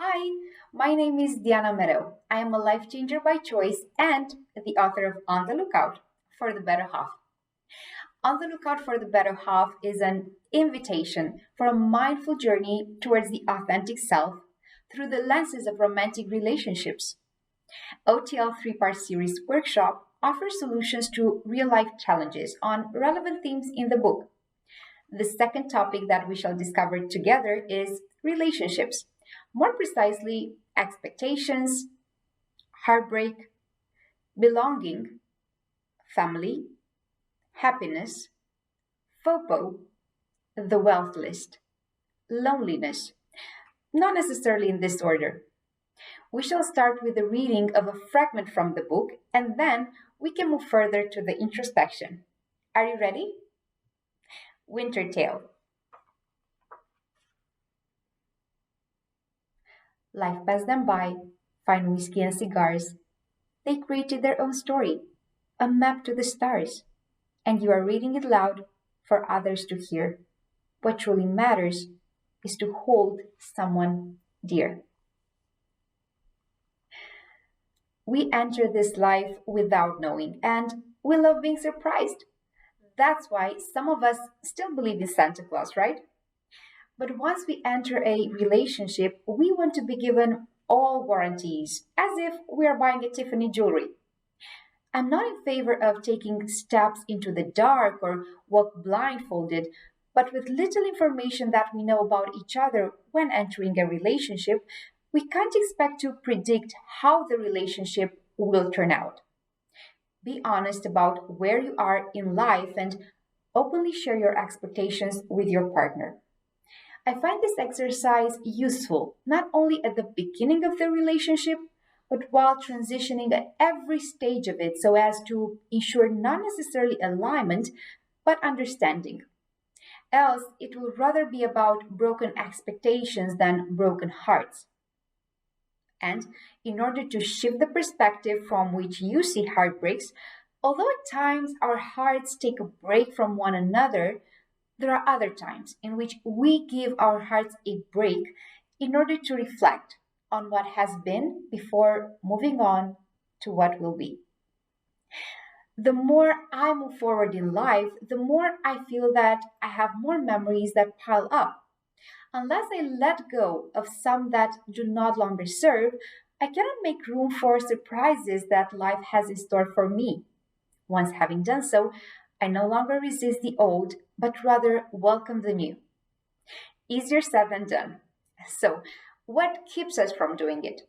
Hi, my name is Diana Mereu. I am a life changer by choice and the author of On the Lookout for the Better Half. On the Lookout for the Better Half is an invitation for a mindful journey towards the authentic self through the lenses of romantic relationships. OTL 3-part series workshop offers solutions to real life challenges on relevant themes in the book. The second topic that we shall discover together is relationships. More precisely, expectations, heartbreak, belonging, family, happiness, FOPO, the wealth list, loneliness. Not necessarily in this order. We shall start with the reading of a fragment from the book and then we can move further to the introspection. Are you ready? Winter Tale. Life passed them by, fine whiskey and cigars. They created their own story, a map to the stars, and you are reading it loud for others to hear. What truly matters is to hold someone dear. We enter this life without knowing, and we love being surprised. That's why some of us still believe in Santa Claus, right? But once we enter a relationship, we want to be given all warranties, as if we are buying a Tiffany jewelry. I'm not in favor of taking steps into the dark or walk blindfolded, but with little information that we know about each other when entering a relationship, we can't expect to predict how the relationship will turn out. Be honest about where you are in life and openly share your expectations with your partner. I find this exercise useful not only at the beginning of the relationship, but while transitioning at every stage of it so as to ensure not necessarily alignment, but understanding. Else, it will rather be about broken expectations than broken hearts. And in order to shift the perspective from which you see heartbreaks, although at times our hearts take a break from one another, there are other times in which we give our hearts a break in order to reflect on what has been before moving on to what will be. The more I move forward in life, the more I feel that I have more memories that pile up. Unless I let go of some that do not longer serve, I cannot make room for surprises that life has in store for me. Once having done so, I no longer resist the old, but rather welcome the new. Easier said than done. So, what keeps us from doing it?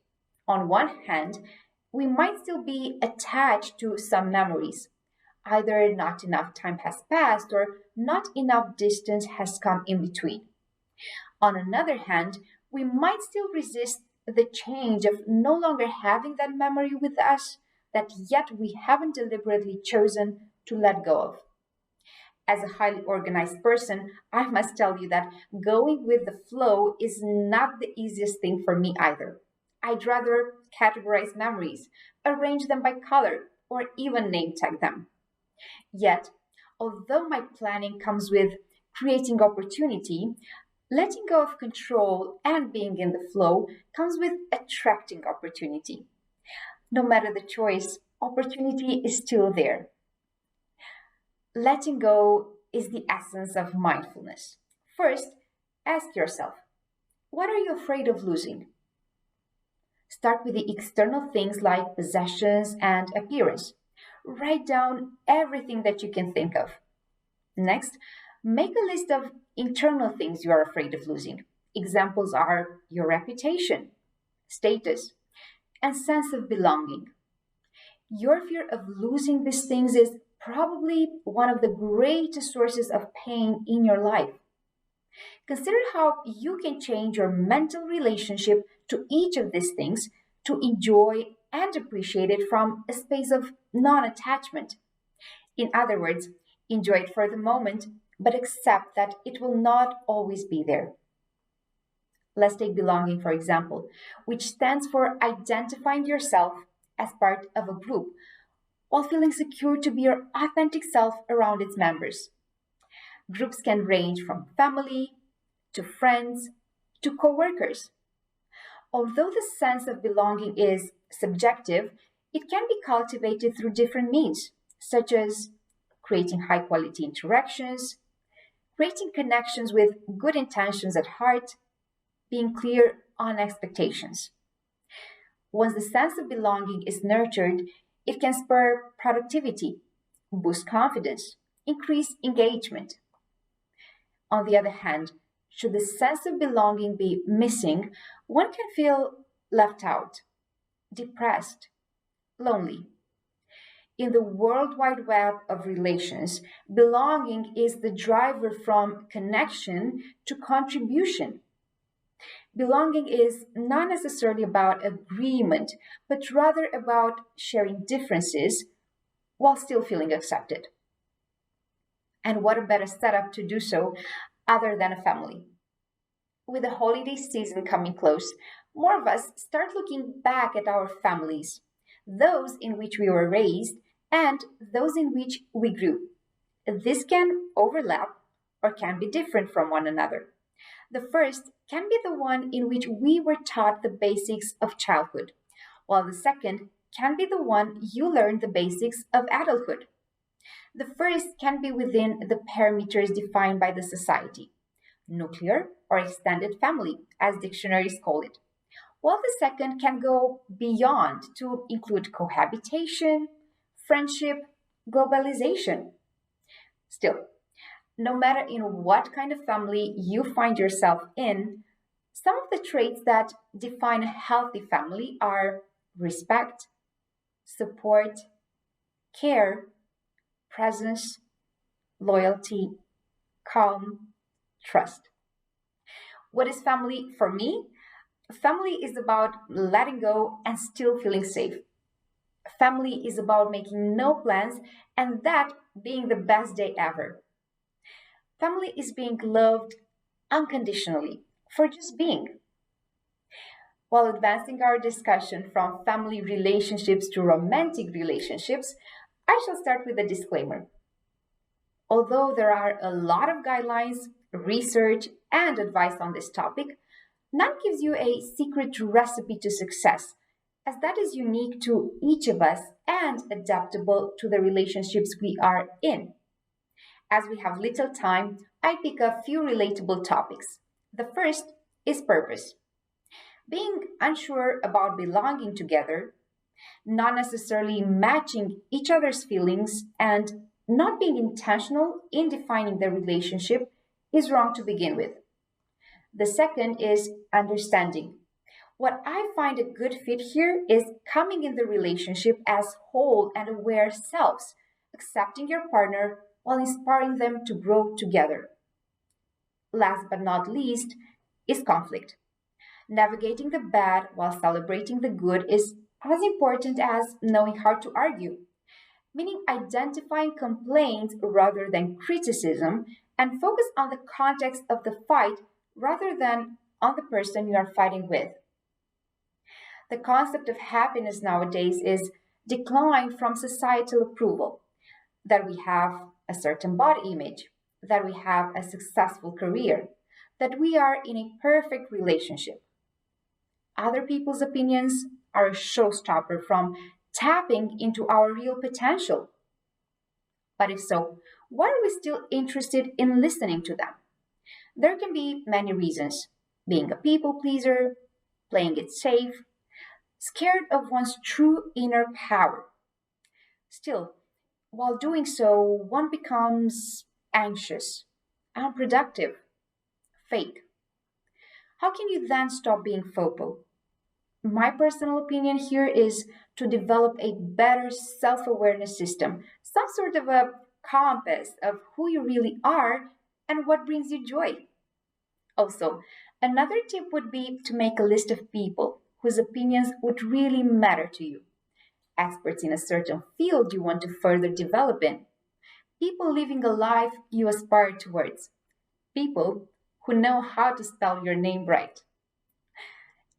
On one hand, we might still be attached to some memories. Either not enough time has passed or not enough distance has come in between. On another hand, we might still resist the change of no longer having that memory with us that yet we haven't deliberately chosen to let go of. As a highly organized person, I must tell you that going with the flow is not the easiest thing for me either. I'd rather categorize memories, arrange them by color, or even name tag them. Yet, although my planning comes with creating opportunity, letting go of control and being in the flow comes with attracting opportunity. No matter the choice, opportunity is still there. Letting go is the essence of mindfulness. First, ask yourself, what are you afraid of losing? Start with the external things like possessions and appearance. Write down everything that you can think of. Next, make a list of internal things you are afraid of losing. Examples are your reputation, status, and sense of belonging. Your fear of losing these things is probably one of the greatest sources of pain in your life. Consider how you can change your mental relationship to each of these things to enjoy and appreciate it from a space of non attachment. In other words, enjoy it for the moment, but accept that it will not always be there. Let's take belonging, for example, which stands for identifying yourself as part of a group while feeling secure to be your authentic self around its members. Groups can range from family to friends to coworkers. Although the sense of belonging is subjective, it can be cultivated through different means, such as creating high quality interactions, creating connections with good intentions at heart, being clear on expectations. Once the sense of belonging is nurtured, it can spur productivity, boost confidence, increase engagement. On the other hand, should the sense of belonging be missing, one can feel left out, depressed, lonely. In the world wide web of relations, belonging is the driver from connection to contribution. Belonging is not necessarily about agreement, but rather about sharing differences while still feeling accepted. And what a better setup to do so other than a family? With the holiday season coming close, more of us start looking back at our families, those in which we were raised and those in which we grew. This can overlap or can be different from one another. The first can be the one in which we were taught the basics of childhood, while the second can be the one you learned the basics of adulthood. The first can be within the parameters defined by the society, nuclear or extended family, as dictionaries call it, while the second can go beyond to include cohabitation, friendship, globalization. Still, no matter in what kind of family you find yourself in, some of the traits that define a healthy family are respect, support, care, presence, loyalty, calm, trust. What is family for me? Family is about letting go and still feeling safe. Family is about making no plans and that being the best day ever. Family is being loved unconditionally for just being. While advancing our discussion from family relationships to romantic relationships, I shall start with a disclaimer. Although there are a lot of guidelines, research, and advice on this topic, none gives you a secret recipe to success, as that is unique to each of us and adaptable to the relationships we are in. As we have little time, I pick a few relatable topics. The first is purpose. Being unsure about belonging together, not necessarily matching each other's feelings, and not being intentional in defining the relationship is wrong to begin with. The second is understanding. What I find a good fit here is coming in the relationship as whole and aware selves, accepting your partner while inspiring them to grow together. Last but not least is conflict. Navigating the bad while celebrating the good is as important as knowing how to argue, meaning identifying complaints rather than criticism and focus on the context of the fight rather than on the person you are fighting with. The concept of happiness nowadays is declined from societal approval, that we have a certain body image, that we have a successful career, that we are in a perfect relationship. Other people's opinions are a showstopper from tapping into our real potential. But if so, why are we still interested in listening to them? There can be many reasons: being a people pleaser, playing it safe, scared of one's true inner power. Still, while doing so, one becomes anxious, unproductive, fake. How can you then stop being FOPO? My personal opinion here is to develop a better self awareness system, some sort of a compass of who you really are and what brings you joy. Also, another tip would be to make a list of people whose opinions would really matter to you, experts in a certain field you want to further develop in, people living a life you aspire towards, people who know how to spell your name right.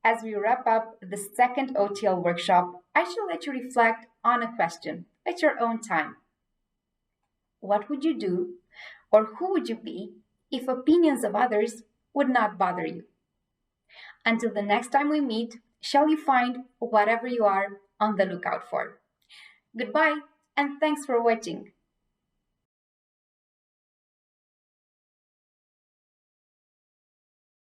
As we wrap up the second OTL workshop, I shall let you reflect on a question at your own time. What would you do, or who would you be, if opinions of others would not bother you? Until the next time we meet, shall you find whatever you are on the lookout for. Goodbye, and thanks for watching.